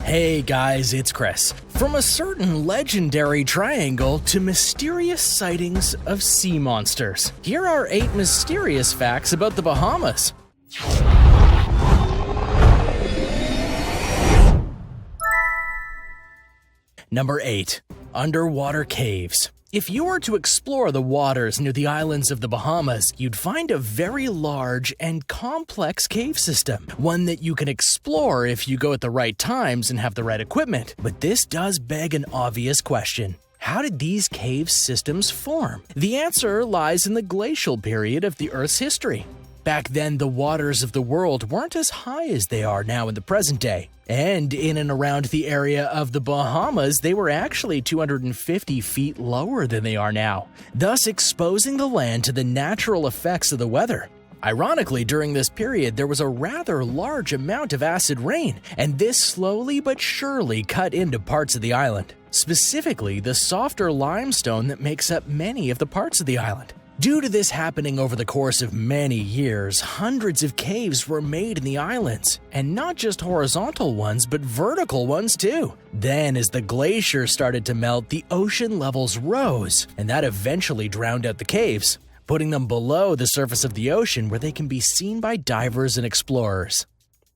Hey guys, it's Chris. From a certain legendary triangle to mysterious sightings of sea monsters, here are 8 mysterious facts about the Bahamas. Number 8. Underwater caves. If you were to explore the waters near the islands of the Bahamas, you'd find a very large and complex cave system, one that you can explore if you go at the right times and have the right equipment. But this does beg an obvious question. How did these cave systems form? The answer lies in the glacial period of the Earth's history. Back then, the waters of the world weren't as high as they are now in the present day. And in and around the area of the Bahamas, they were actually 250 feet lower than they are now, thus exposing the land to the natural effects of the weather. Ironically, during this period, there was a rather large amount of acid rain, and this slowly but surely cut into parts of the island, specifically the softer limestone that makes up many of the parts of the island. Due to this happening over the course of many years, hundreds of caves were made in the islands, and not just horizontal ones, but vertical ones too. Then, as the glacier started to melt, the ocean levels rose, and that eventually drowned out the caves, putting them below the surface of the ocean where they can be seen by divers and explorers.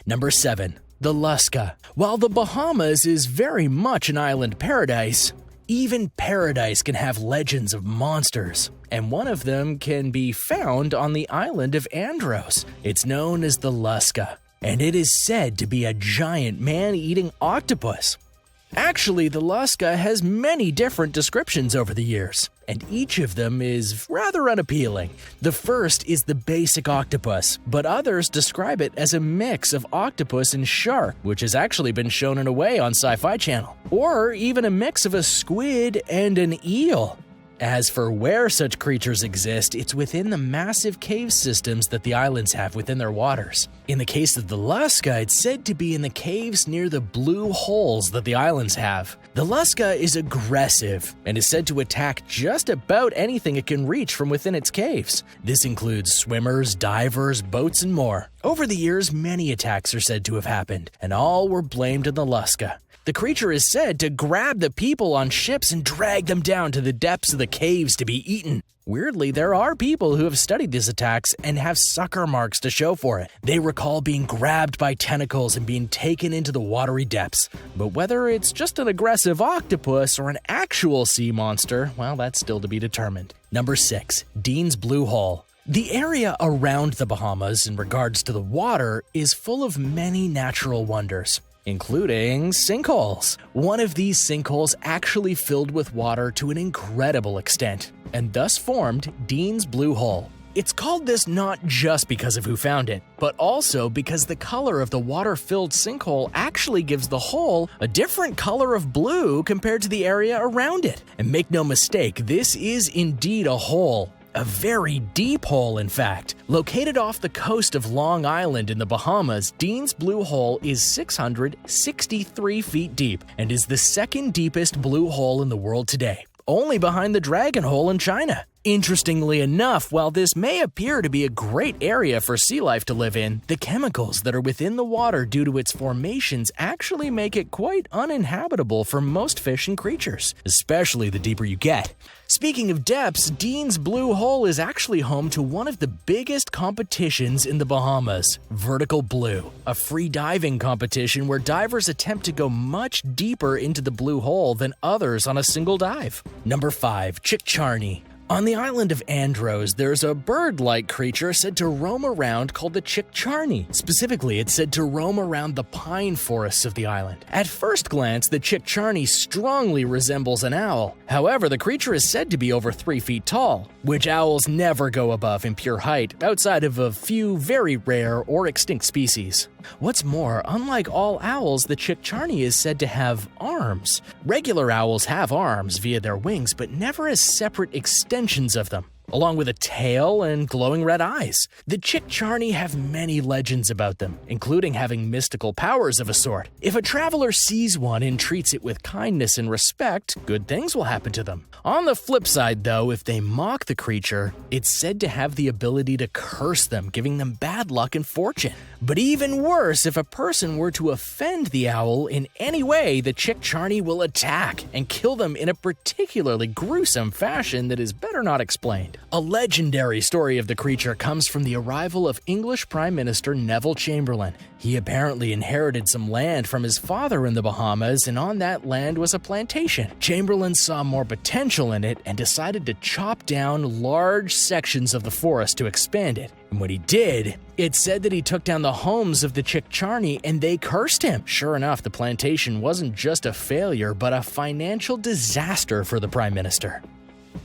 Number 7. The Lusca. While the Bahamas is very much an island paradise, even paradise can have legends of monsters, and one of them can be found on the island of Andros. It's known as the Lusca, and it is said to be a giant man-eating octopus. Actually, the Lusca has many different descriptions over the years, and each of them is rather unappealing. The first is the basic octopus, but others describe it as a mix of octopus and shark, which has actually been shown in a way on Sci-Fi Channel, or even a mix of a squid and an eel. As for where such creatures exist, it's within the massive cave systems that the islands have within their waters. In the case of the Lusca, it's said to be in the caves near the blue holes that the islands have. The Lusca is aggressive and is said to attack just about anything it can reach from within its caves. This includes swimmers, divers, boats, and more. Over the years, many attacks are said to have happened, and all were blamed on the Lusca. The creature is said to grab the people on ships and drag them down to the depths of the caves to be eaten. Weirdly, there are people who have studied these attacks and have sucker marks to show for it. They recall being grabbed by tentacles and being taken into the watery depths. But whether it's just an aggressive octopus or an actual sea monster, well, that's still to be determined. Number 6. Dean's Blue Hole. The area around the Bahamas in regards to the water is full of many natural wonders, including sinkholes. One of these sinkholes actually filled with water to an incredible extent, and thus formed Dean's Blue Hole. It's called this not just because of who found it, but also because the color of the water-filled sinkhole actually gives the hole a different color of blue compared to the area around it. And make no mistake, this is indeed a hole. A very deep hole, in fact. Located off the coast of Long Island in the Bahamas, Dean's Blue Hole is 663 feet deep and is the second deepest blue hole in the world today, only behind the Dragon Hole in China. Interestingly enough, while this may appear to be a great area for sea life to live in, the chemicals that are within the water due to its formations actually make it quite uninhabitable for most fish and creatures, especially the deeper you get. Speaking of depths, Dean's Blue Hole is actually home to one of the biggest competitions in the Bahamas, Vertical Blue, a free diving competition where divers attempt to go much deeper into the blue hole than others on a single dive. Number 5. CHICKCH. On the island of Andros, there's a bird-like creature said to roam around called the CHICKCH. Specifically, it's said to roam around the pine forests of the island. At first glance, the CHICKCH strongly resembles an owl. However, the creature is said to be over 3 feet tall, which owls never go above in pure height, outside of a few very rare or extinct species. What's more, unlike all owls, the CHICKCH is said to have arms. Regular owls have arms via their wings, but never as separate extensions of them. along with a tail and glowing red eyes. The CHICKCH have many legends about them, including having mystical powers of a sort. If a traveler sees one and treats it with kindness and respect, good things will happen to them. On the flip side, though, if they mock the creature, it's said to have the ability to curse them, giving them bad luck and fortune. But even worse, if a person were to offend the owl in any way, the CHICKCH will attack and kill them in a particularly gruesome fashion that is better not explained. A legendary story of the creature comes from the arrival of English Prime Minister Neville Chamberlain. He apparently inherited some land from his father in the Bahamas, and on that land was a plantation. Chamberlain saw more potential in it and decided to chop down large sections of the forest to expand it. And when he did, it's said that he took down the homes of the CHICKCH and they cursed him. Sure enough, the plantation wasn't just a failure, but a financial disaster for the Prime Minister.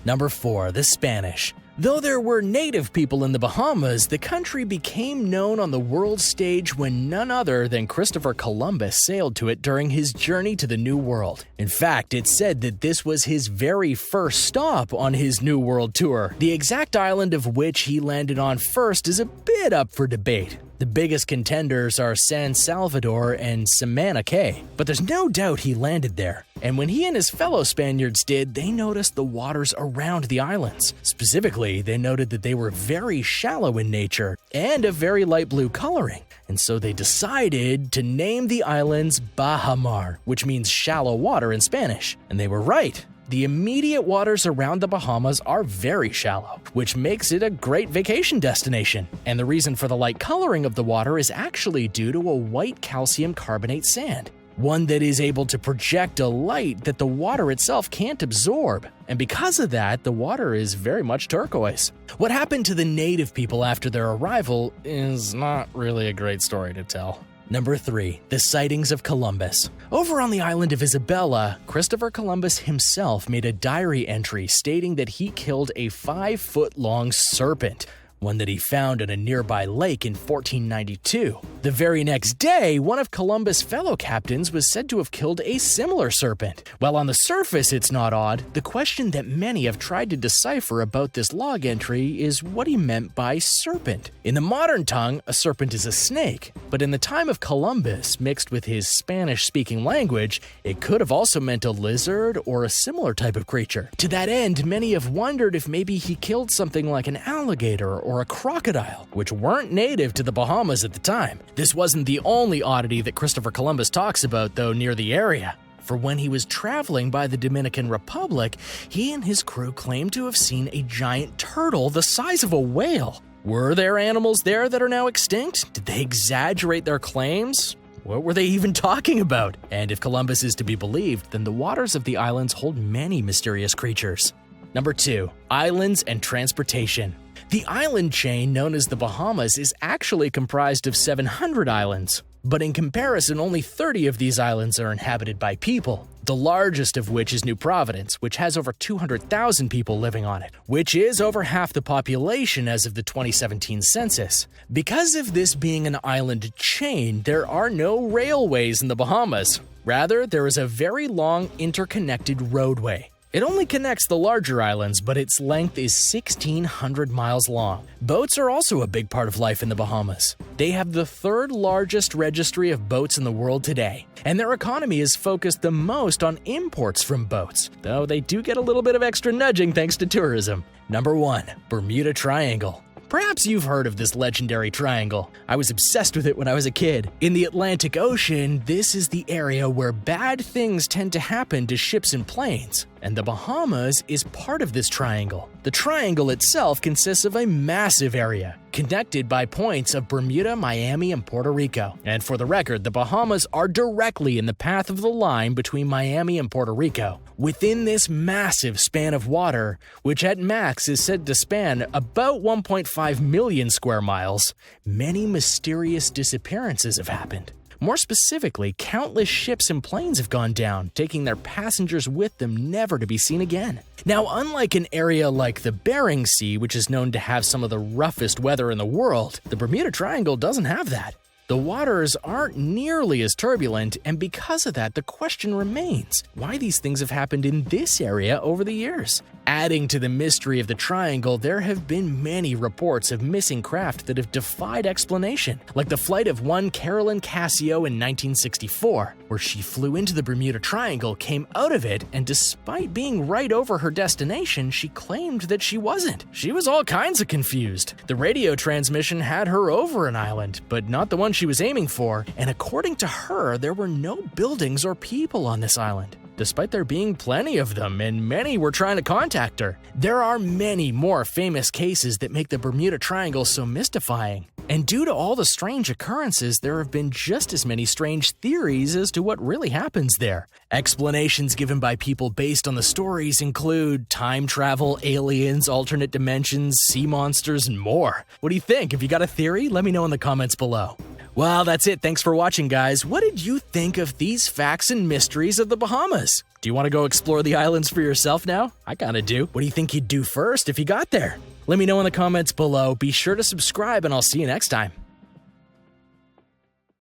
Number 4. The Spanish. Though there were native people in the Bahamas, the country became known on the world stage when none other than Christopher Columbus sailed to it during his journey to the New World. In fact, it's said that this was his very first stop on his New World tour. The exact island of which he landed on first is a bit up for debate. The biggest contenders are San Salvador and Samana Cay, but there's no doubt he landed there. And when he and his fellow Spaniards did, they noticed the waters around the islands. Specifically, they noted that they were very shallow in nature and of very light blue coloring. And so they decided to name the islands Bahamar, which means shallow water in Spanish. And they were right. The immediate waters around the Bahamas are very shallow, which makes it a great vacation destination. And the reason for the light coloring of the water is actually due to a white calcium carbonate sand, one that is able to project a light that the water itself can't absorb. And because of that, the water is very much turquoise. What happened to the native people after their arrival is not really a great story to tell. Number 3. The Sightings of Columbus. Over on the island of Isabella, Christopher Columbus himself made a diary entry stating that he killed a 5-foot-long serpent, one that he found in a nearby lake in 1492. The very next day, one of Columbus' fellow captains was said to have killed a similar serpent. While on the surface it's not odd, the question that many have tried to decipher about this log entry is what he meant by serpent. In the modern tongue, a serpent is a snake, but in the time of Columbus, mixed with his Spanish-speaking language, it could have also meant a lizard or a similar type of creature. To that end, many have wondered if maybe he killed something like an alligator or a crocodile, which weren't native to the Bahamas at the time. This wasn't the only oddity that Christopher Columbus talks about, though, near the area. For when he was traveling by the Dominican Republic, he and his crew claimed to have seen a giant turtle the size of a whale. Were there animals there that are now extinct? Did they exaggerate their claims? What were they even talking about? And if Columbus is to be believed, then the waters of the islands hold many mysterious creatures. Number 2. Islands and transportation. The island chain known as the Bahamas is actually comprised of 700 islands, but in comparison, only 30 of these islands are inhabited by people, the largest of which is New Providence, which has over 200,000 people living on it, which is over half the population as of the 2017 census. Because of this being an island chain, there are no railways in the Bahamas. Rather, there is a very long interconnected roadway. It only connects the larger islands, but its length is 1,600 miles long. Boats are also a big part of life in the Bahamas. They have the 3rd largest registry of boats in the world today, and their economy is focused the most on imports from boats, though they do get a little bit of extra nudging thanks to tourism. Number 1. Bermuda Triangle. Perhaps you've heard of this legendary triangle. I was obsessed with it when I was a kid. In the Atlantic Ocean, this is the area where bad things tend to happen to ships and planes, and the Bahamas is part of this triangle. The triangle itself consists of a massive area, connected by points of Bermuda, Miami, and Puerto Rico. And for the record, the Bahamas are directly in the path of the line between Miami and Puerto Rico. Within this massive span of water, which at max is said to span about 1.5 million square miles, many mysterious disappearances have happened. More specifically, countless ships and planes have gone down, taking their passengers with them never to be seen again. Now, unlike an area like the Bering Sea, which is known to have some of the roughest weather in the world, the Bermuda Triangle doesn't have that. The waters aren't nearly as turbulent, and because of that, the question remains, why these things have happened in this area over the years? Adding to the mystery of the triangle, there have been many reports of missing craft that have defied explanation, like the flight of one Carolyn Cassio in 1964, where she flew into the Bermuda Triangle, came out of it, and despite being right over her destination, she claimed that she wasn't. She was all kinds of confused. The radio transmission had her over an island, but not the one she was aiming for, and according to her, there were no buildings or people on this island, despite there being plenty of them, and many were trying to contact her. There are many more famous cases that make the Bermuda Triangle so mystifying. And due to all the strange occurrences, there have been just as many strange theories as to what really happens there. Explanations given by people based on the stories include time travel, aliens, alternate dimensions, sea monsters, and more. What do you think? If you got a theory, let me know in the comments below. Well, that's it. Thanks for watching, guys. What did you think of these facts and mysteries of the Bahamas? Do you want to go explore the islands for yourself now? I kinda do. What do you think you'd do first if you got there? Let me know in the comments below. Be sure to subscribe, and I'll see you next time.